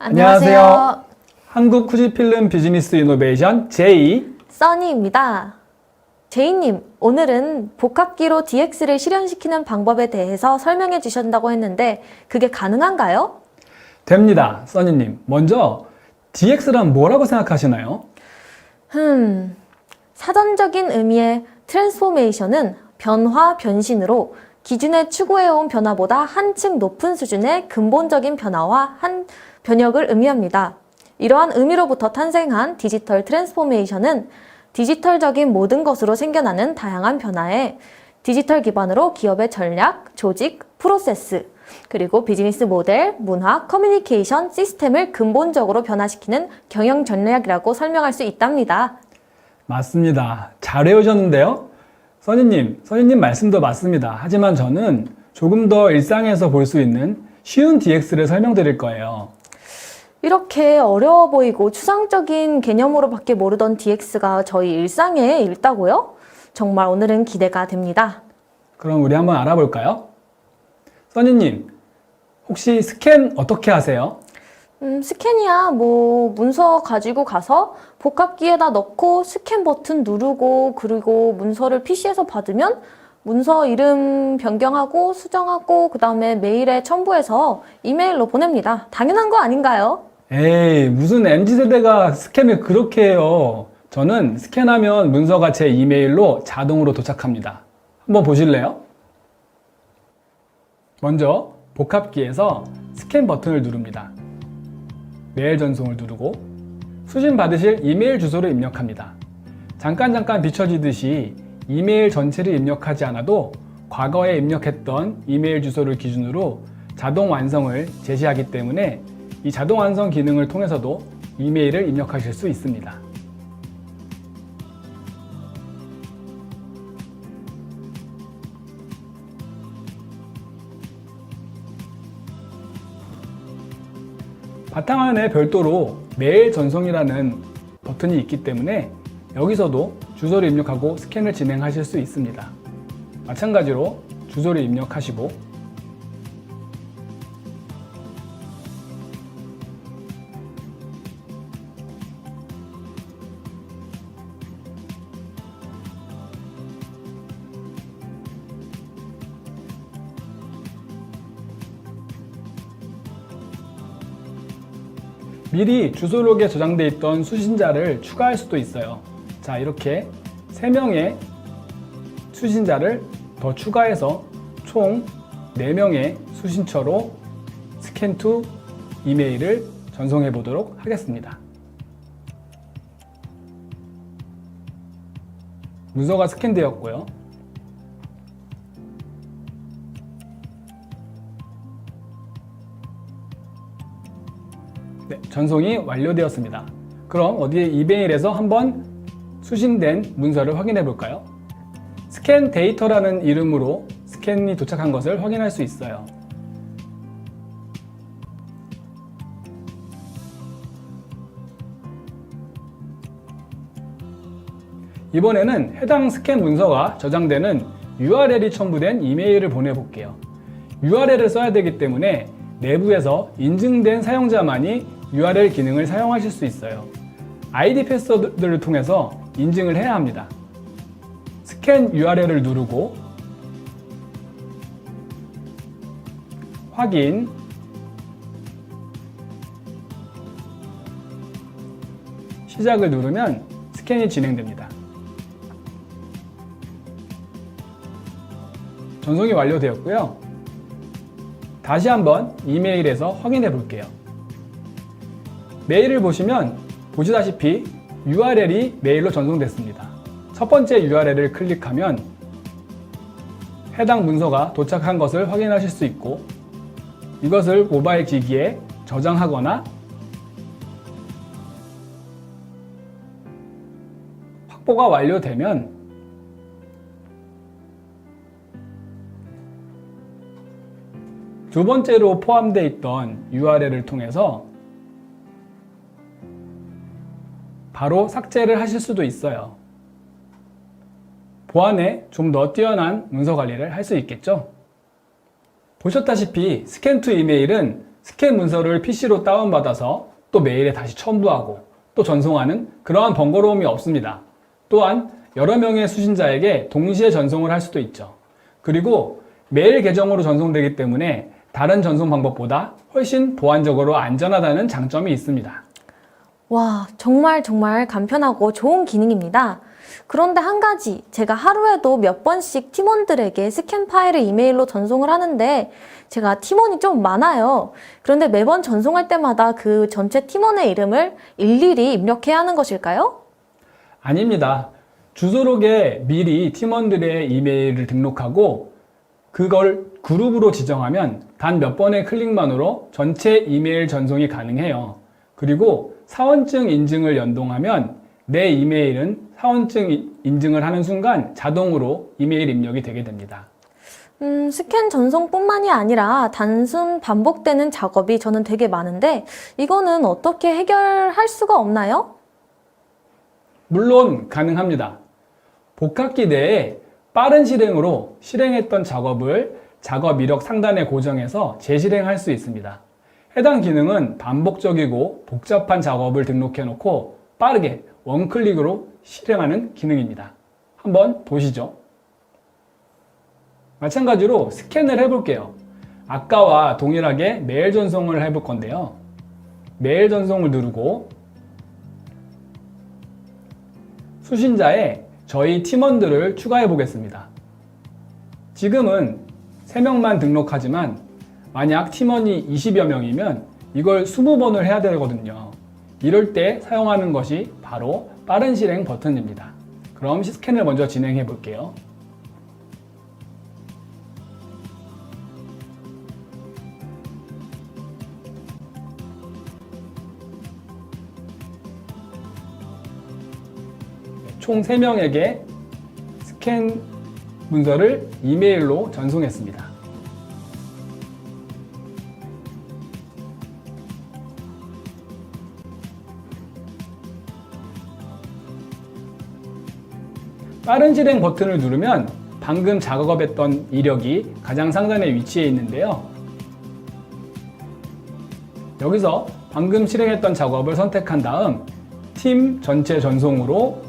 안녕하세요. 한국 후지필름 비즈니스 이노베이션 제이 써니입니다. 제이님, 오늘은 복합기로 DX를 실현시키는 방법에 대해서 설명해 주신다고 했는데 그게 가능한가요? 됩니다. 써니님. 먼저 DX란 뭐라고 생각하시나요? 사전적인 의미의 트랜스포메이션은 변화, 변신으로 기존에 추구해온 변화보다 한층 높은 수준의 근본적인 변화와 변혁을 의미합니다. 이러한 의미로부터 탄생한 디지털 트랜스포메이션은 디지털적인 모든 것으로 생겨나는 다양한 변화에 디지털 기반으로 기업의 전략, 조직, 프로세스, 그리고 비즈니스 모델, 문화, 커뮤니케이션, 시스템을 근본적으로 변화시키는 경영 전략이라고 설명할 수 있답니다. 맞습니다. 잘 외우셨는데요? 써니님 말씀도 맞습니다. 하지만 저는 조금 더 일상에서 볼 수 있는 쉬운 DX를 설명드릴 거예요. 이렇게 어려워 보이고 추상적인 개념으로밖에 모르던 DX가 저희 일상에 있다고요? 정말 오늘은 기대가 됩니다. 그럼 우리 한번 알아볼까요? 써니님, 혹시 스캔 어떻게 하세요? 스캔이야 문서 가지고 가서 복합기에다 넣고 스캔 버튼 누르고 그리고 문서를 PC에서 받으면 문서 이름 변경하고 수정하고 그 다음에 메일에 첨부해서 이메일로 보냅니다. 당연한 거 아닌가요? 에이, 무슨 MZ세대가 스캔을 그렇게 해요. 저는 스캔하면 문서가 제 이메일로 자동으로 도착합니다. 한번 보실래요? 먼저 복합기에서 스캔 버튼을 누릅니다. 메일 전송을 누르고 수신 받으실 이메일 주소를 입력합니다. 잠깐 비춰지듯이 이메일 전체를 입력하지 않아도 과거에 입력했던 이메일 주소를 기준으로 자동 완성을 제시하기 때문에 이 자동 완성 기능을 통해서도 이메일을 입력하실 수 있습니다. 바탕화면에 별도로 메일 전송이라는 버튼이 있기 때문에 여기서도 주소를 입력하고 스캔을 진행하실 수 있습니다. 마찬가지로 주소를 입력하시고 미리 주소록에 저장되어 있던 수신자를 추가할 수도 있어요. 자, 이렇게 3명의 수신자를 더 추가해서 총 4명의 수신처로 스캔 투 이메일을 전송해 보도록 하겠습니다. 문서가 스캔되었고요. 네, 전송이 완료되었습니다. 그럼 어디에 이메일에서 한번 수신된 문서를 확인해 볼까요? 스캔 데이터라는 이름으로 스캔이 도착한 것을 확인할 수 있어요. 이번에는 해당 스캔 문서가 저장되는 URL이 첨부된 이메일을 보내볼게요. URL을 써야 되기 때문에 내부에서 인증된 사용자만이 URL 기능을 사용하실 수 있어요. ID 패스워드를 통해서 인증을 해야 합니다. 스캔 URL을 누르고 확인, 시작을 누르면 스캔이 진행됩니다. 전송이 완료되었고요. 다시 한번 이메일에서 확인해 볼게요. 메일을 보시다시피 URL이 메일로 전송됐습니다. 첫 번째 URL을 클릭하면 해당 문서가 도착한 것을 확인하실 수 있고 이것을 모바일 기기에 저장하거나 확보가 완료되면 두 번째로 포함되어 있던 URL을 통해서 바로 삭제를 하실 수도 있어요. 보안에 좀 더 뛰어난 문서 관리를 할 수 있겠죠? 보셨다시피 스캔 투 이메일은 스캔 문서를 PC로 다운받아서 또 메일에 다시 첨부하고 또 전송하는 그러한 번거로움이 없습니다. 또한 여러 명의 수신자에게 동시에 전송을 할 수도 있죠. 그리고 메일 계정으로 전송되기 때문에 다른 전송 방법보다 훨씬 보안적으로 안전하다는 장점이 있습니다. 와, 정말 간편하고 좋은 기능입니다. 그런데 한 가지, 제가 하루에도 몇 번씩 팀원들에게 스캔 파일을 이메일로 전송을 하는데 제가 팀원이 좀 많아요. 그런데 매번 전송할 때마다 그 전체 팀원의 이름을 일일이 입력해야 하는 것일까요? 아닙니다. 주소록에 미리 팀원들의 이메일을 등록하고 그걸 그룹으로 지정하면 단 몇 번의 클릭만으로 전체 이메일 전송이 가능해요. 그리고 사원증 인증을 연동하면 내 이메일은 사원증 인증을 하는 순간 자동으로 이메일 입력이 되게 됩니다. 스캔 전송뿐만이 아니라 단순 반복되는 작업이 저는 되게 많은데 이거는 어떻게 해결할 수가 없나요? 물론 가능합니다. 복합기 내에 빠른 실행으로 실행했던 작업을 작업 이력 상단에 고정해서 재실행할 수 있습니다. 해당 기능은 반복적이고 복잡한 작업을 등록해 놓고 빠르게 원클릭으로 실행하는 기능입니다. 한번 보시죠. 마찬가지로 스캔을 해볼게요. 아까와 동일하게 메일 전송을 해볼 건데요. 메일 전송을 누르고 수신자에 저희 팀원들을 추가해 보겠습니다. 지금은 3명만 등록하지만 만약 팀원이 20여 명이면 이걸 20번을 해야 되거든요. 이럴 때 사용하는 것이 바로 빠른 실행 버튼입니다. 그럼 스캔을 먼저 진행해 볼게요. 총 3명에게 스캔 문서를 이메일로 전송했습니다. 빠른 실행 버튼을 누르면 방금 작업했던 이력이 가장 상단에 위치해 있는데요. 여기서 방금 실행했던 작업을 선택한 다음 팀 전체 전송으로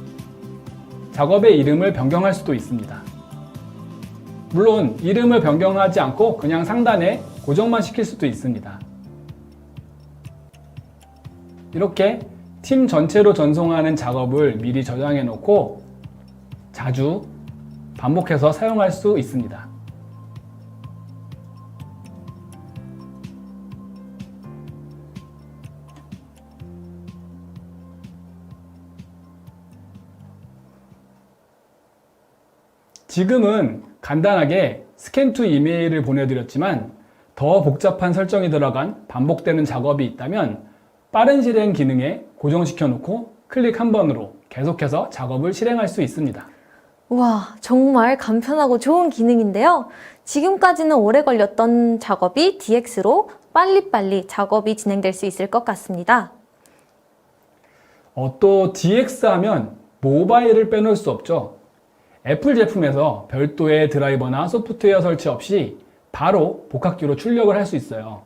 작업의 이름을 변경할 수도 있습니다. 물론 이름을 변경하지 않고 그냥 상단에 고정만 시킬 수도 있습니다. 이렇게 팀 전체로 전송하는 작업을 미리 저장해 놓고 자주 반복해서 사용할 수 있습니다. 지금은 간단하게 스캔 투 이메일을 보내드렸지만 더 복잡한 설정이 들어간 반복되는 작업이 있다면 빠른 실행 기능에 고정시켜 놓고 클릭 한 번으로 계속해서 작업을 실행할 수 있습니다. 와, 정말 간편하고 좋은 기능인데요. 지금까지는 오래 걸렸던 작업이 DX로 빨리빨리 작업이 진행될 수 있을 것 같습니다. 또 DX 하면 모바일을 빼놓을 수 없죠. 애플 제품에서 별도의 드라이버나 소프트웨어 설치 없이 바로 복합기로 출력을 할 수 있어요.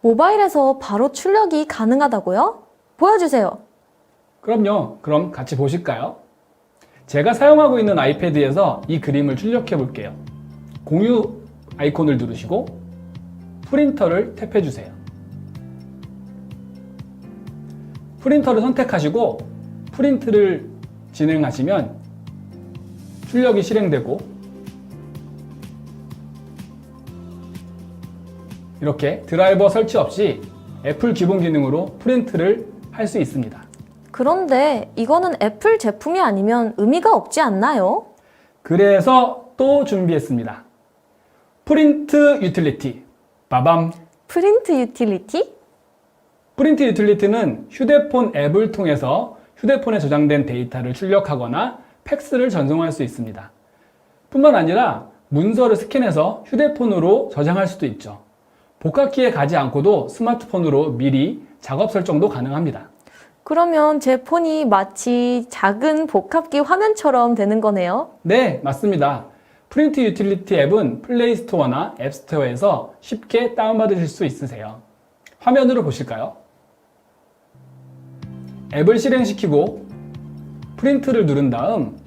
모바일에서 바로 출력이 가능하다고요? 보여주세요. 그럼요. 그럼 같이 보실까요? 제가 사용하고 있는 아이패드에서 이 그림을 출력해 볼게요. 공유 아이콘을 누르시고 프린터를 탭해 주세요. 프린터를 선택하시고 프린트를 진행하시면 출력이 실행되고 이렇게 드라이버 설치 없이 애플 기본 기능으로 프린트를 할 수 있습니다. 그런데 이거는 애플 제품이 아니면 의미가 없지 않나요? 그래서 또 준비했습니다. 프린트 유틸리티. 빠밤. 프린트 유틸리티? 프린트 유틸리티는 휴대폰 앱을 통해서 휴대폰에 저장된 데이터를 출력하거나 팩스를 전송할 수 있습니다. 뿐만 아니라 문서를 스캔해서 휴대폰으로 저장할 수도 있죠. 복합키에 가지 않고도 스마트폰으로 미리 작업 설정도 가능합니다. 그러면 제 폰이 마치 작은 복합기 화면처럼 되는 거네요. 네, 맞습니다. 프린트 유틸리티 앱은 플레이 스토어나 앱 스토어에서 쉽게 다운받으실 수 있으세요. 화면으로 보실까요? 앱을 실행시키고 프린트를 누른 다음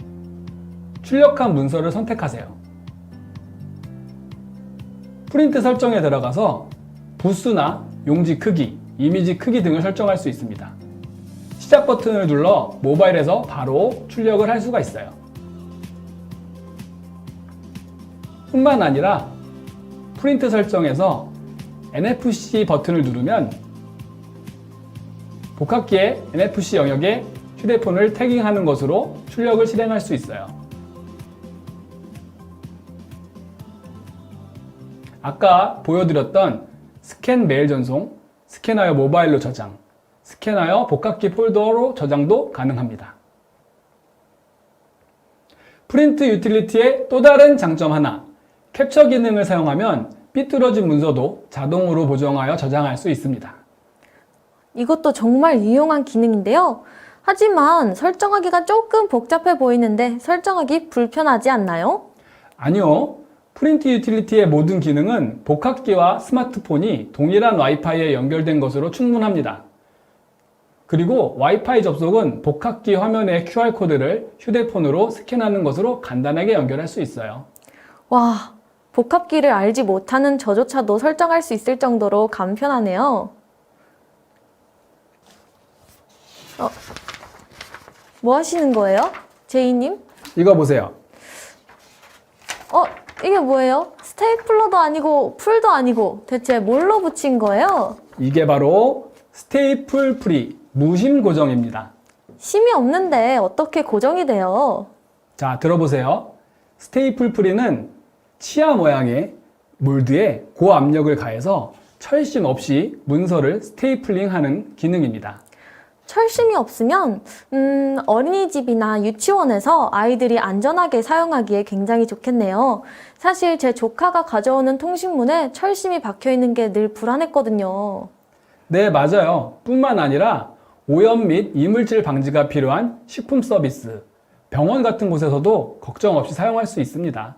출력한 문서를 선택하세요. 프린트 설정에 들어가서 부수나 용지 크기, 이미지 크기 등을 설정할 수 있습니다. 시작 버튼을 눌러 모바일에서 바로 출력을 할 수가 있어요. 뿐만 아니라 프린트 설정에서 NFC 버튼을 누르면 복합기의 NFC 영역에 휴대폰을 태깅하는 것으로 출력을 실행할 수 있어요. 아까 보여드렸던 스캔 메일 전송, 스캔하여 모바일로 저장, 스캔하여 복합기 폴더로 저장도 가능합니다. 프린트 유틸리티의 또 다른 장점 하나, 캡처 기능을 사용하면 삐뚤어진 문서도 자동으로 보정하여 저장할 수 있습니다. 이것도 정말 유용한 기능인데요. 하지만 설정하기가 조금 복잡해 보이는데 설정하기 불편하지 않나요? 아니요. 프린트 유틸리티의 모든 기능은 복합기와 스마트폰이 동일한 와이파이에 연결된 것으로 충분합니다. 그리고 와이파이 접속은 복합기 화면의 QR코드를 휴대폰으로 스캔하는 것으로 간단하게 연결할 수 있어요. 와, 복합기를 알지 못하는 저조차도 설정할 수 있을 정도로 간편하네요. 뭐 하시는 거예요? 제이님? 이거 보세요. 이게 뭐예요? 스테이플러도 아니고 풀도 아니고 대체 뭘로 붙인 거예요? 이게 바로 스테이플 프리 무심 고정입니다. 심이 없는데 어떻게 고정이 돼요? 자, 들어보세요. 스테이플 프리는 치아 모양의 몰드에 고압력을 가해서 철심 없이 문서를 스테이플링하는 기능입니다. 철심이 없으면 어린이집이나 유치원에서 아이들이 안전하게 사용하기에 굉장히 좋겠네요. 사실 제 조카가 가져오는 통신문에 철심이 박혀 있는 게 늘 불안했거든요. 네, 맞아요. 뿐만 아니라 오염 및 이물질 방지가 필요한 식품 서비스, 병원 같은 곳에서도 걱정 없이 사용할 수 있습니다.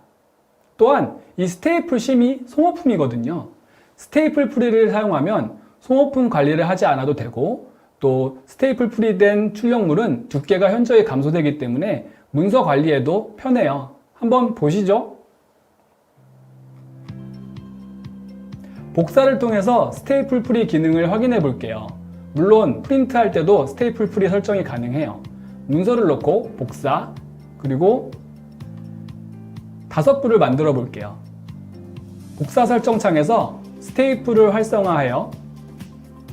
또한 이 스테이플 심이 소모품이거든요. 스테이플 프리를 사용하면 소모품 관리를 하지 않아도 되고 또 스테이플 프리된 출력물은 두께가 현저히 감소되기 때문에 문서 관리에도 편해요. 한번 보시죠. 복사를 통해서 스테이플 프리 기능을 확인해 볼게요. 물론 프린트할 때도 스테이플 프리 설정이 가능해요. 문서를 넣고 복사, 그리고 5부를 만들어 볼게요. 복사 설정 창에서 스테이플을 활성화하여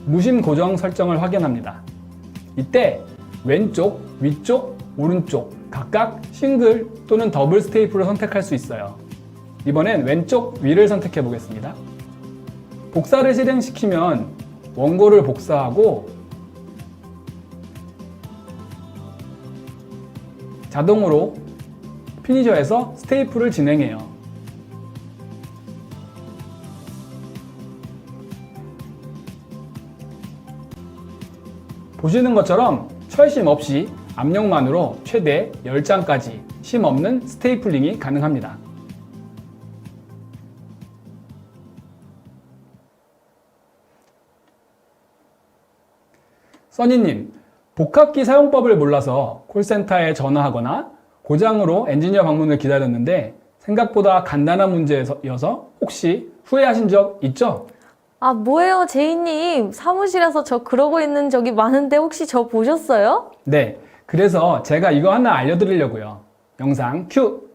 무심 고정 설정을 확인합니다. 이때 왼쪽, 위쪽, 오른쪽 각각 싱글 또는 더블 스테이플을 선택할 수 있어요. 이번엔 왼쪽 위를 선택해 보겠습니다. 복사를 실행시키면 원고를 복사하고 자동으로 피니셔에서 스테이플을 진행해요. 보시는 것처럼 철심 없이 압력만으로 최대 10장까지 심 없는 스테이플링이 가능합니다. 써니님, 복합기 사용법을 몰라서 콜센터에 전화하거나 고장으로 엔지니어 방문을 기다렸는데 생각보다 간단한 문제여서 혹시 후회하신 적 있죠? 뭐예요, 제이님. 사무실에서 저 그러고 있는 적이 많은데 혹시 저 보셨어요? 네, 그래서 제가 이거 하나 알려드리려고요. 영상 큐!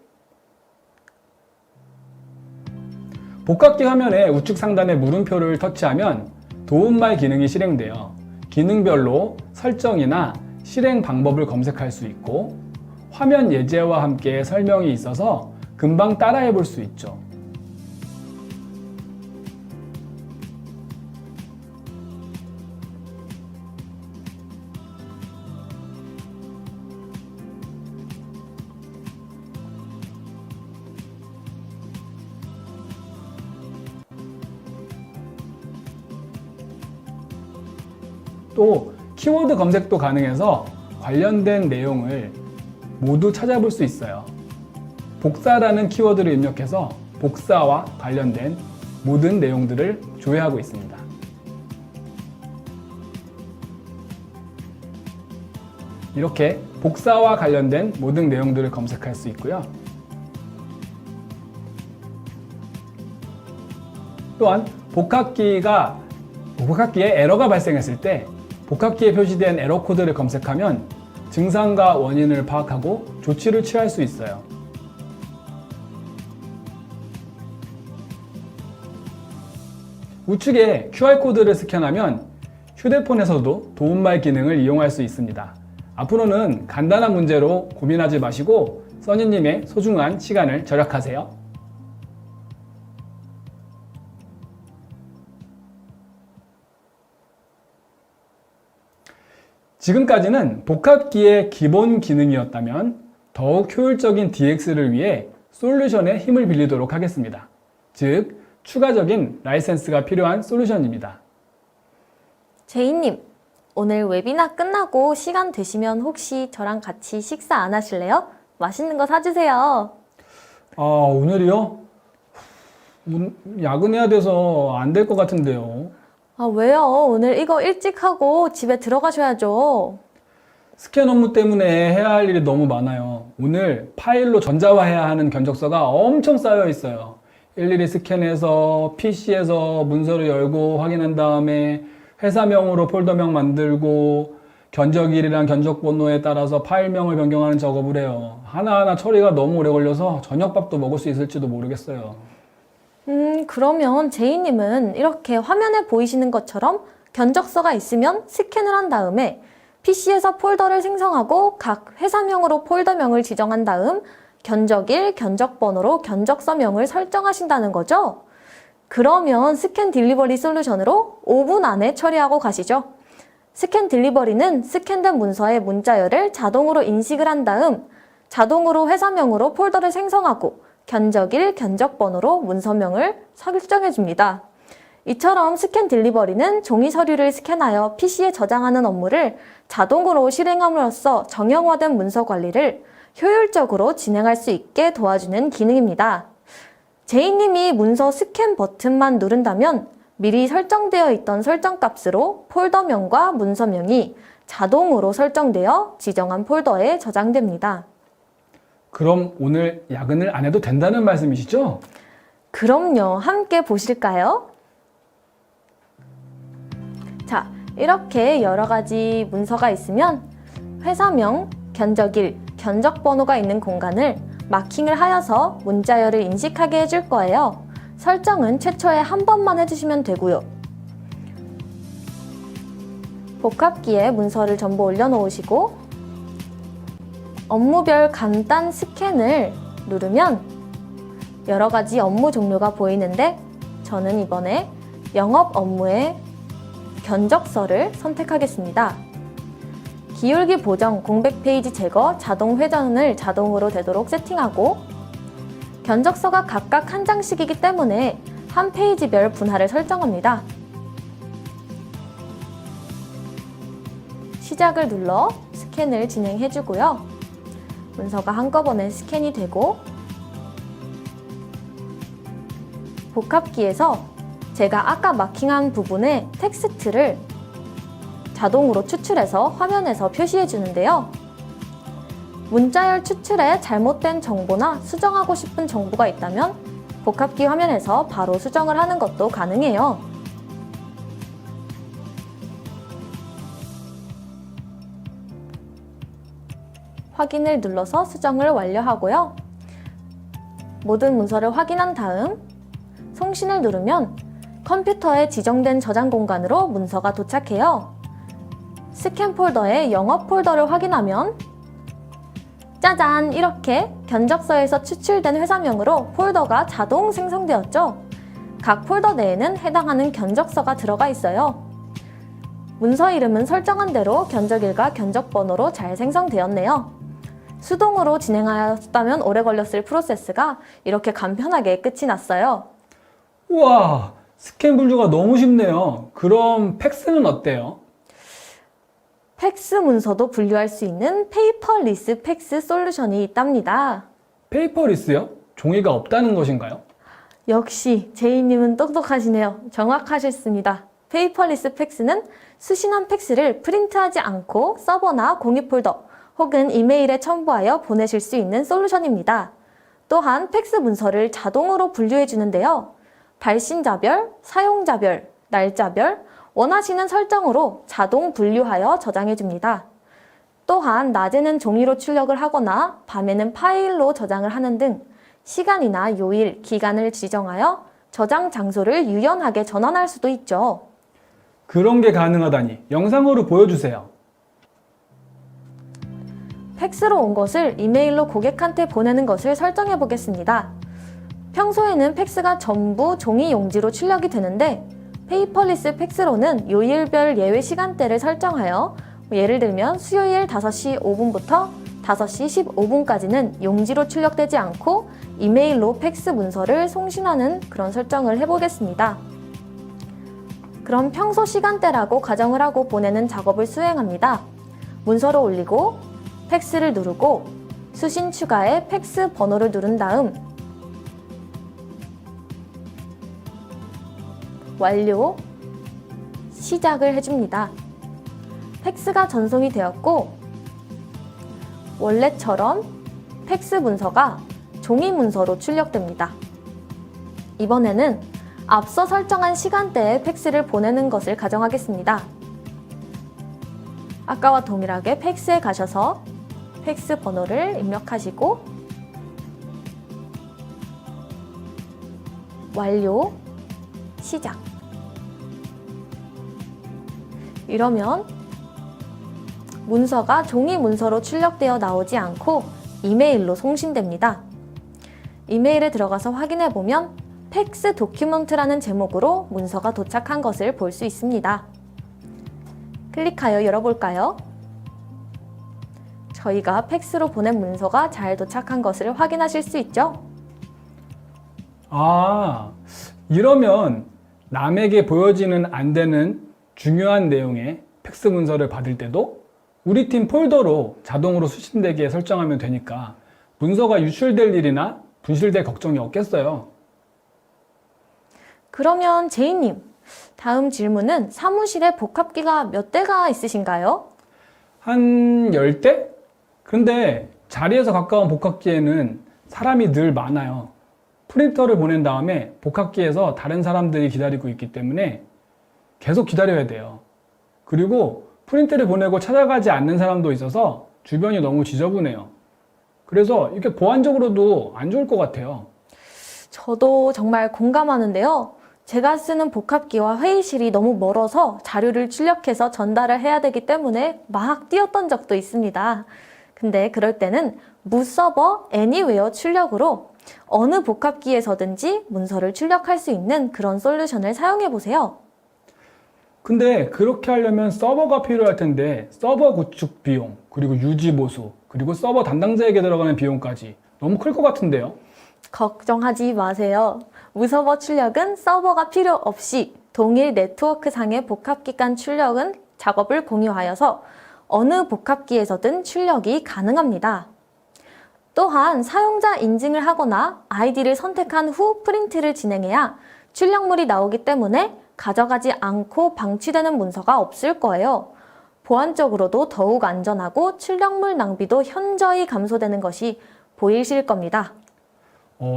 복합기 화면의 우측 상단의 물음표를 터치하면 도움말 기능이 실행돼요. 기능별로 설정이나 실행 방법을 검색할 수 있고 화면 예제와 함께 설명이 있어서 금방 따라해 볼 수 있죠. 또 키워드 검색도 가능해서 관련된 내용을 모두 찾아볼 수 있어요. 복사라는 키워드를 입력해서 복사와 관련된 모든 내용들을 조회하고 있습니다. 이렇게 복사와 관련된 모든 내용들을 검색할 수 있고요. 또한 복합기에 에러가 발생했을 때 복합기에 표시된 에러 코드를 검색하면 증상과 원인을 파악하고 조치를 취할 수 있어요. 우측에 QR코드를 스캔하면 휴대폰에서도 도움말 기능을 이용할 수 있습니다. 앞으로는 간단한 문제로 고민하지 마시고 써니님의 소중한 시간을 절약하세요. 지금까지는 복합기의 기본 기능이었다면 더욱 효율적인 DX를 위해 솔루션에 힘을 빌리도록 하겠습니다. 즉, 추가적인 라이센스가 필요한 솔루션입니다. 제이님, 오늘 웨비나 끝나고 시간 되시면 혹시 저랑 같이 식사 안 하실래요? 맛있는 거 사주세요. 오늘이요? 야근해야 돼서 안 될 것 같은데요. 왜요? 오늘 이거 일찍 하고 집에 들어가셔야죠. 스캔 업무 때문에 해야 할 일이 너무 많아요. 오늘 파일로 전자화해야 하는 견적서가 엄청 쌓여 있어요. 일일이 스캔해서 PC에서 문서를 열고 확인한 다음에 회사명으로 폴더명 만들고 견적일이랑 견적번호에 따라서 파일명을 변경하는 작업을 해요. 하나하나 처리가 너무 오래 걸려서 저녁밥도 먹을 수 있을지도 모르겠어요. 그러면 제이님은 이렇게 화면에 보이시는 것처럼 견적서가 있으면 스캔을 한 다음에 PC에서 폴더를 생성하고 각 회사명으로 폴더명을 지정한 다음 견적일, 견적번호로 견적서명을 설정하신다는 거죠? 그러면 스캔 딜리버리 솔루션으로 5분 안에 처리하고 가시죠. 스캔 딜리버리는 스캔된 문서의 문자열을 자동으로 인식을 한 다음 자동으로 회사명으로 폴더를 생성하고 견적일, 견적번호로 문서명을 설정해 줍니다. 이처럼 스캔 딜리버리는 종이 서류를 스캔하여 PC에 저장하는 업무를 자동으로 실행함으로써 정형화된 문서 관리를 효율적으로 진행할 수 있게 도와주는 기능입니다. 제이님이 문서 스캔 버튼만 누른다면 미리 설정되어 있던 설정값으로 폴더명과 문서명이 자동으로 설정되어 지정한 폴더에 저장됩니다. 그럼 오늘 야근을 안 해도 된다는 말씀이시죠? 그럼요. 함께 보실까요? 자, 이렇게 여러 가지 문서가 있으면 회사명, 견적일, 견적번호가 있는 공간을 마킹을 하여서 문자열을 인식하게 해줄 거예요. 설정은 최초에 한 번만 해주시면 되고요. 복합기에 문서를 전부 올려놓으시고 업무별 간단 스캔을 누르면 여러 가지 업무 종류가 보이는데 저는 이번에 영업 업무의 견적서를 선택하겠습니다. 기울기 보정, 공백 페이지 제거, 자동 회전을 자동으로 되도록 세팅하고 견적서가 각각 한 장씩이기 때문에 한 페이지별 분할을 설정합니다. 시작을 눌러 스캔을 진행해주고요. 문서가 한꺼번에 스캔이 되고 복합기에서 제가 아까 마킹한 부분의 텍스트를 자동으로 추출해서 화면에서 표시해 주는데요. 문자열 추출에 잘못된 정보나 수정하고 싶은 정보가 있다면 복합기 화면에서 바로 수정을 하는 것도 가능해요. 확인을 눌러서 수정을 완료하고요. 모든 문서를 확인한 다음送신을 누르면 컴퓨터에 지정된 저장 공간으로 문서가 도착해요. 스캔 폴더에 영업 폴더를 확인하면 짜잔! 이렇게 견적서에서 추출된 회사명으로 폴더가 자동 생성되었죠. 각 폴더 내에는 해당하는 견적서가 들어가 있어요. 문서 이름은 설정한 대로 견적일과 견적번호로 잘 생성되었네요. 수동으로 진행하였다면 오래 걸렸을 프로세스가 이렇게 간편하게 끝이 났어요. 우와, 스캔 분류가 너무 쉽네요. 그럼 팩스는 어때요? 팩스 문서도 분류할 수 있는 페이퍼리스 팩스 솔루션이 있답니다. 페이퍼리스요? 종이가 없다는 것인가요? 역시 제이님은 똑똑하시네요. 정확하셨습니다. 페이퍼리스 팩스는 수신한 팩스를 프린트하지 않고 서버나 공유 폴더 혹은 이메일에 첨부하여 보내실 수 있는 솔루션입니다. 또한 팩스 문서를 자동으로 분류해 주는데요. 발신자별, 사용자별, 날짜별, 원하시는 설정으로 자동 분류하여 저장해 줍니다. 또한 낮에는 종이로 출력을 하거나 밤에는 파일로 저장을 하는 등 시간이나 요일, 기간을 지정하여 저장 장소를 유연하게 전환할 수도 있죠. 그런 게 가능하다니 영상으로 보여주세요. 팩스로 온 것을 이메일로 고객한테 보내는 것을 설정해 보겠습니다. 평소에는 팩스가 전부 종이 용지로 출력이 되는데 페이퍼리스 팩스로는 요일별 예외 시간대를 설정하여 예를 들면 수요일 5시 5분부터 5시 15분까지는 용지로 출력되지 않고 이메일로 팩스 문서를 송신하는 그런 설정을 해보겠습니다. 그럼 평소 시간대라고 가정을 하고 보내는 작업을 수행합니다. 문서를 올리고 팩스를 누르고 수신 추가에 팩스 번호를 누른 다음 완료, 시작을 해줍니다. 팩스가 전송이 되었고 원래처럼 팩스 문서가 종이 문서로 출력됩니다. 이번에는 앞서 설정한 시간대에 팩스를 보내는 것을 가정하겠습니다. 아까와 동일하게 팩스에 가셔서 팩스 번호를 입력하시고 완료, 시작. 이러면 문서가 종이 문서로 출력되어 나오지 않고 이메일로 송신됩니다. 이메일에 들어가서 확인해 보면 팩스 도큐먼트라는 제목으로 문서가 도착한 것을 볼 수 있습니다. 클릭하여 열어볼까요? 저희가 팩스로 보낸 문서가 잘 도착한 것을 확인하실 수 있죠? 아, 이러면 남에게 보여지는 안 되는 중요한 내용의 팩스 문서를 받을 때도 우리 팀 폴더로 자동으로 수신되게 설정하면 되니까 문서가 유출될 일이나 분실될 걱정이 없겠어요. 그러면 제이님, 다음 질문은 사무실에 복합기가 몇 대가 있으신가요? 한 10대? 그런데 자리에서 가까운 복합기에는 사람이 늘 많아요. 프린터를 보낸 다음에 복합기에서 다른 사람들이 기다리고 있기 때문에 계속 기다려야 돼요. 그리고 프린트를 보내고 찾아가지 않는 사람도 있어서 주변이 너무 지저분해요. 그래서 이렇게 보안적으로도 안 좋을 것 같아요. 저도 정말 공감하는데요. 제가 쓰는 복합기와 회의실이 너무 멀어서 자료를 출력해서 전달을 해야 되기 때문에 막 뛰었던 적도 있습니다. 근데 그럴 때는 무서버 애니웨어 출력으로 어느 복합기에서든지 문서를 출력할 수 있는 그런 솔루션을 사용해 보세요. 근데 그렇게 하려면 서버가 필요할 텐데 서버 구축 비용, 그리고 유지 보수, 그리고 서버 담당자에게 들어가는 비용까지 너무 클 것 같은데요? 걱정하지 마세요. 무서버 출력은 서버가 필요 없이 동일 네트워크상의 복합기 간 출력은 작업을 공유하여서 어느 복합기에서든 출력이 가능합니다. 또한 사용자 인증을 하거나 아이디를 선택한 후 프린트를 진행해야 출력물이 나오기 때문에 가져가지 않고 방치되는 문서가 없을 거예요. 보안적으로도 더욱 안전하고 출력물 낭비도 현저히 감소되는 것이 보이실 겁니다.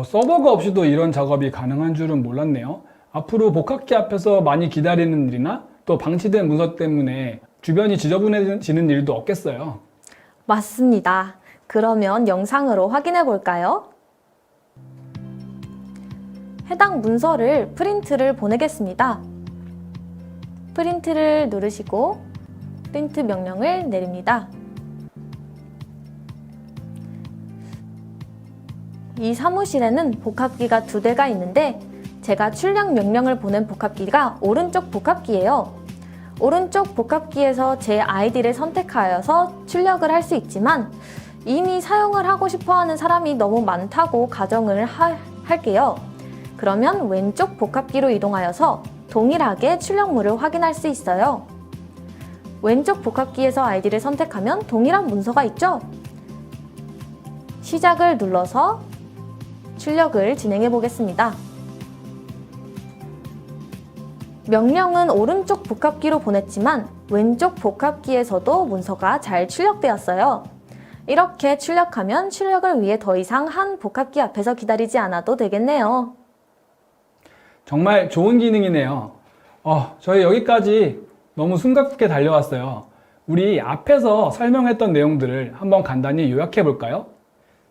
서버가 없이도 이런 작업이 가능한 줄은 몰랐네요. 앞으로 복합기 앞에서 많이 기다리는 일이나 또 방치된 문서 때문에 주변이 지저분해지는 일도 없겠어요. 맞습니다. 그러면 영상으로 확인해 볼까요? 해당 문서를 프린트를 보내겠습니다. 프린트를 누르시고 프린트 명령을 내립니다. 이 사무실에는 복합기가 2대가 있는데 제가 출력 명령을 보낸 복합기가 오른쪽 복합기예요. 오른쪽 복합기에서 제 아이디를 선택하여서 출력을 할 수 있지만 이미 사용을 하고 싶어하는 사람이 너무 많다고 가정을 할게요. 그러면 왼쪽 복합기로 이동하여서 동일하게 출력물을 확인할 수 있어요. 왼쪽 복합기에서 아이디를 선택하면 동일한 문서가 있죠? 시작을 눌러서 출력을 진행해 보겠습니다. 명령은 오른쪽 복합기로 보냈지만 왼쪽 복합기에서도 문서가 잘 출력되었어요. 이렇게 출력하면 출력을 위해 더 이상 한 복합기 앞에서 기다리지 않아도 되겠네요. 정말 좋은 기능이네요. 저희 여기까지 너무 숨가쁘게 달려왔어요. 우리 앞에서 설명했던 내용들을 한번 간단히 요약해 볼까요?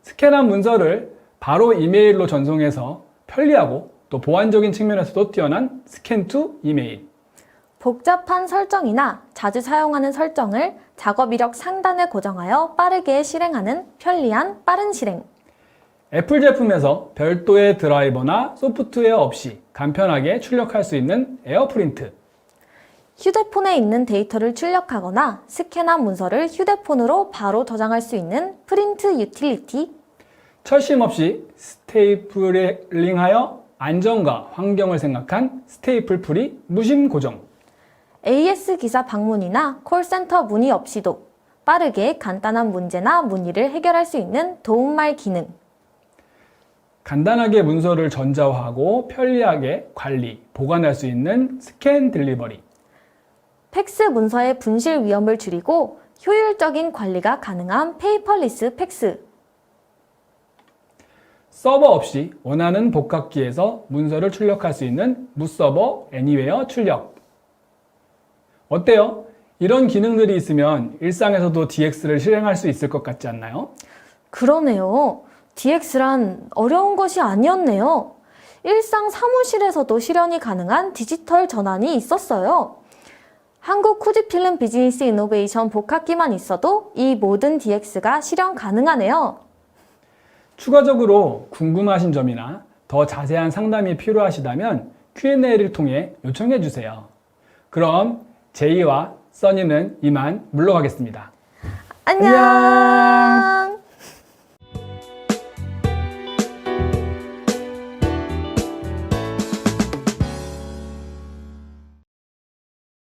스캔한 문서를 바로 이메일로 전송해서 편리하고 또 보안적인 측면에서도 뛰어난 스캔 투 이메일. 복잡한 설정이나 자주 사용하는 설정을 작업 이력 상단에 고정하여 빠르게 실행하는 편리한 빠른 실행. 애플 제품에서 별도의 드라이버나 소프트웨어 없이 간편하게 출력할 수 있는 에어프린트. 휴대폰에 있는 데이터를 출력하거나 스캔한 문서를 휴대폰으로 바로 저장할 수 있는 프린트 유틸리티. 철심 없이 스테이플링하여 안전과 환경을 생각한 스테이플 프리 무심 고정. AS 기사 방문이나 콜센터 문의 없이도 빠르게 간단한 문제나 문의를 해결할 수 있는 도움말 기능. 간단하게 문서를 전자화하고 편리하게 관리, 보관할 수 있는 스캔 딜리버리. 팩스 문서의 분실 위험을 줄이고 효율적인 관리가 가능한 페이퍼리스 팩스. 서버 없이 원하는 복합기에서 문서를 출력할 수 있는 무서버 애니웨어 출력. 어때요? 이런 기능들이 있으면 일상에서도 DX를 실행할 수 있을 것 같지 않나요? 그러네요. DX란 어려운 것이 아니었네요. 일상 사무실에서도 실현이 가능한 디지털 전환이 있었어요. 한국 후지필름 비즈니스 이노베이션 복합기만 있어도 이 모든 DX가 실현 가능하네요. 추가적으로 궁금하신 점이나 더 자세한 상담이 필요하시다면 Q&A를 통해 요청해 주세요. 그럼 제이와 써니는 이만 물러가겠습니다. 안녕!